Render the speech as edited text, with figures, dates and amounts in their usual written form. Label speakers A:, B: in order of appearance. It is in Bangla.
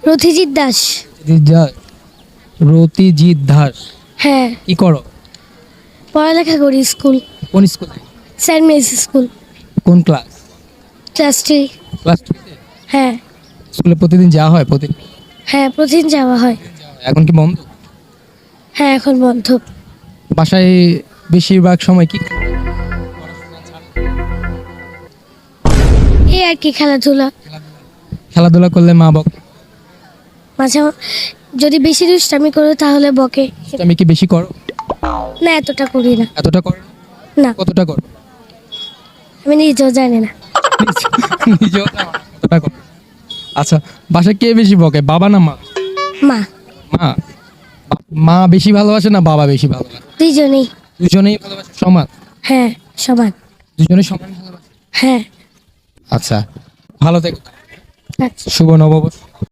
A: রথিজিৎ দাস।
B: রতিজিৎ দাস।
A: হ্যাঁ,
B: কি করো?
A: পড়ালেখা করি, স্কুল,
B: কোন স্কুলে?
A: সেন্ট মেরিস স্কুল,
B: কোন ক্লাস?
A: ক্লাস 3।
B: ক্লাস 2-তে?
A: হ্যাঁ
B: স্কুলে প্রতিদিন যাওয়া হয়? প্রতিদিন?
A: হ্যাঁ, প্রতিদিন যাওয়া হয়।
B: এখন কি বন্ধ?
A: হ্যাঁ, এখন বন্ধ।
B: বাসায় বেশিরভাগ সময় কি করো?
A: এই আর কি, খেলাধুলা।
B: খেলাধুলা করলে মা বকে?
A: মাঝে যদি বেশি দুষ্টামি করো তাহলে বকে।
B: আমি কি বেশি করো?
A: না, এতটা করি না।
B: এতটা করো
A: না,
B: কতটা করো?
A: আমি নিজেও জানি না।
B: নিজেও না, কতটা করো? আচ্ছা, বাসায় কে বেশি বকে, বাবা না মা?
A: মা।
B: মা। মা বেশি ভালোবাসে না বাবা বেশি ভালোবাসে?
A: দুইজনেই।
B: দুজনেই ভালোবাসে সমান?
A: হ্যাঁ, সমান।
B: দুজনেই সমান ভালোবাসে?
A: হ্যাঁ।
B: আচ্ছা, ভালো থেকো।
A: আচ্ছা।
B: শুভ নববর্ষ।